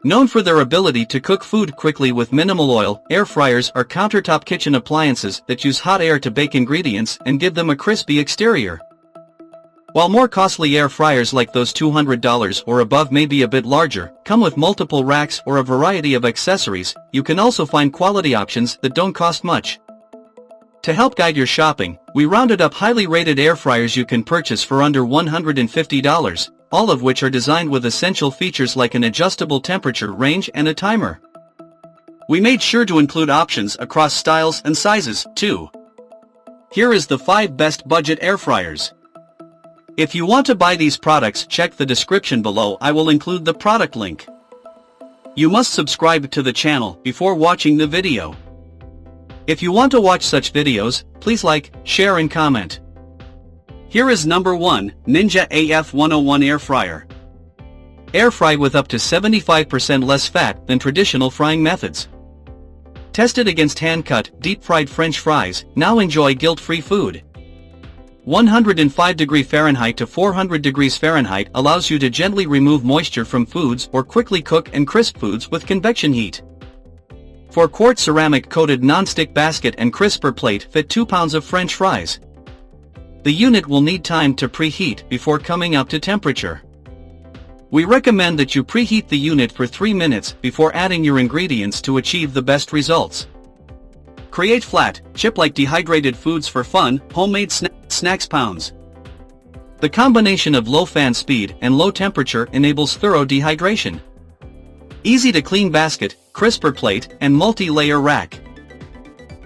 Known for their ability to cook food quickly with minimal oil, air fryers are countertop kitchen appliances that use hot air to bake ingredients and give them a crispy exterior. While more costly air fryers like those $200 or above may be a bit larger, come with multiple racks or a variety of accessories, you can also find quality options that don't cost much. To help guide your shopping, we rounded up highly rated air fryers you can purchase for under $150, all of which are designed with essential features like an adjustable temperature range and a timer. We made sure to include options across styles and sizes, too. Here is the 5 best budget air fryers. If you want to buy these products, check the description below. I will include the product link. You must subscribe to the channel before watching the video. If you want to watch such videos, please like, share and comment. Here is number 1, Ninja AF101 Air Fryer. Air fry with up to 75% less fat than traditional frying methods. Tested against hand-cut, deep-fried French fries, now enjoy guilt-free food. 105 degrees Fahrenheit to 400 degrees Fahrenheit allows you to gently remove moisture from foods or quickly cook and crisp foods with convection heat. 4-quart ceramic-coated non-stick basket and crisper plate fit 2 pounds of French fries. The unit will need time to preheat before coming up to temperature. We recommend that you preheat the unit for 3 minutes before adding your ingredients to achieve the best results. Create flat, chip-like dehydrated foods for fun, homemade snacks pounds. The combination of low fan speed and low temperature enables thorough dehydration. Easy to clean basket, crisper plate, and multi-layer rack.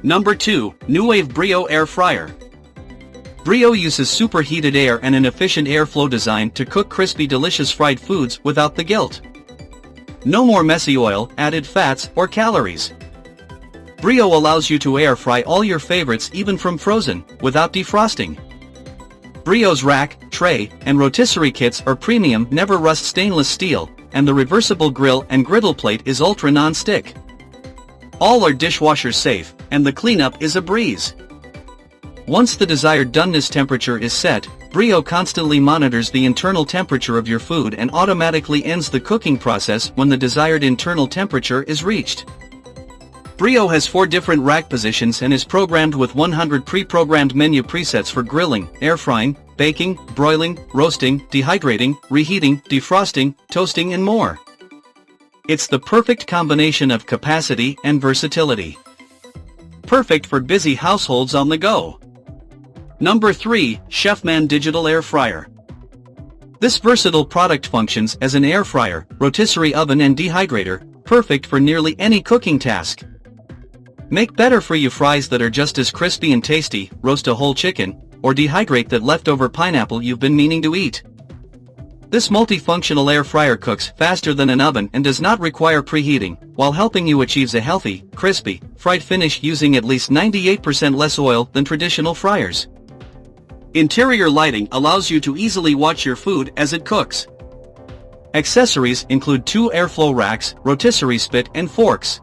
Number 2, NewWave Brio Air Fryer. Brio uses superheated air and an efficient airflow design to cook crispy delicious fried foods without the guilt. No more messy oil, added fats, or calories. Brio allows you to air fry all your favorites even from frozen, without defrosting. Brio's rack, tray, and rotisserie kits are premium never rust stainless steel, and the reversible grill and griddle plate is ultra non-stick. All are dishwasher safe, and the cleanup is a breeze. Once the desired doneness temperature is set, Brio constantly monitors the internal temperature of your food and automatically ends the cooking process when the desired internal temperature is reached. Brio has 4 different rack positions and is programmed with 100 pre-programmed menu presets for grilling, air frying, baking, broiling, roasting, dehydrating, reheating, defrosting, toasting and more. It's the perfect combination of capacity and versatility. Perfect for busy households on the go. Number 3, Chefman Digital Air Fryer. This versatile product functions as an air fryer, rotisserie oven and dehydrator, perfect for nearly any cooking task. Make better-for-you fries that are just as crispy and tasty, roast a whole chicken, or dehydrate that leftover pineapple you've been meaning to eat. This multifunctional air fryer cooks faster than an oven and does not require preheating, while helping you achieve a healthy, crispy, fried finish using at least 98% less oil than traditional fryers. Interior lighting allows you to easily watch your food as it cooks. Accessories include 2 airflow racks, rotisserie spit and forks.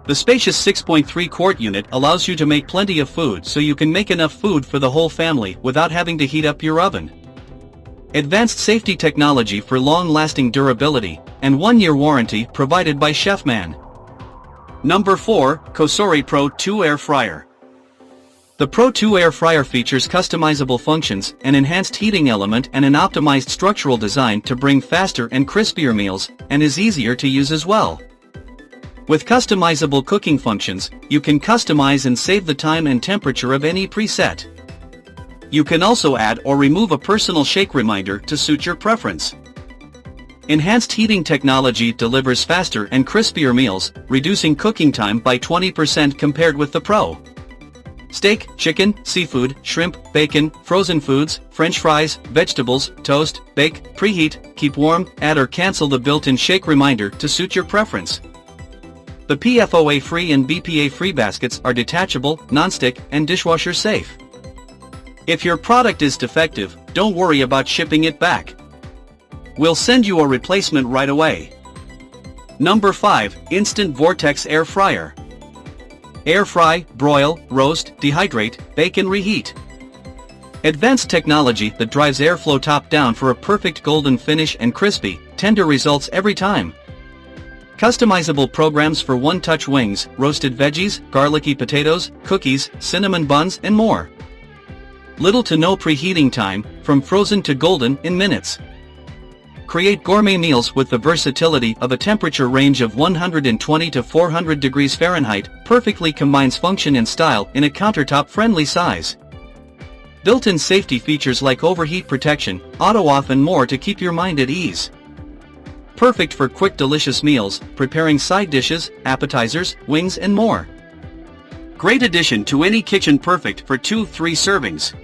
The spacious 6.3-quart unit allows you to make plenty of food so you can make enough food for the whole family without having to heat up your oven. Advanced safety technology for long-lasting durability, and 1-year warranty provided by Chefman. Number 4, Kosor Pro 2 Air Fryer. The Pro 2 Air Fryer features customizable functions, an enhanced heating element and an optimized structural design to bring faster and crispier meals, and is easier to use as well. With customizable cooking functions, you can customize and save the time and temperature of any preset. You can also add or remove a personal shake reminder to suit your preference. Enhanced heating technology delivers faster and crispier meals, reducing cooking time by 20% compared with the Pro. Steak, chicken, seafood, shrimp, bacon, frozen foods, French fries, vegetables, toast, bake, preheat, keep warm, add or cancel the built-in shake reminder to suit your preference. The PFOA-free and BPA-free baskets are detachable, non-stick, and dishwasher safe. If your product is defective, don't worry about shipping it back. We'll send you a replacement right away. Number 5, Instant Vortex Air Fryer. Air fry, broil, roast, dehydrate, bake and reheat. Advanced technology that drives airflow top down for a perfect golden finish and crispy, tender results every time. Customizable programs for one-touch wings, roasted veggies, garlicky potatoes, cookies, cinnamon buns, and more. Little to no preheating time, from frozen to golden in minutes. Create gourmet meals with the versatility of a temperature range of 120 to 400 degrees Fahrenheit, perfectly combines function and style in a countertop-friendly size. Built-in safety features like overheat protection, auto-off and more to keep your mind at ease. Perfect for quick delicious meals, preparing side dishes, appetizers, wings and more. Great addition to any kitchen, perfect for 2-3 servings.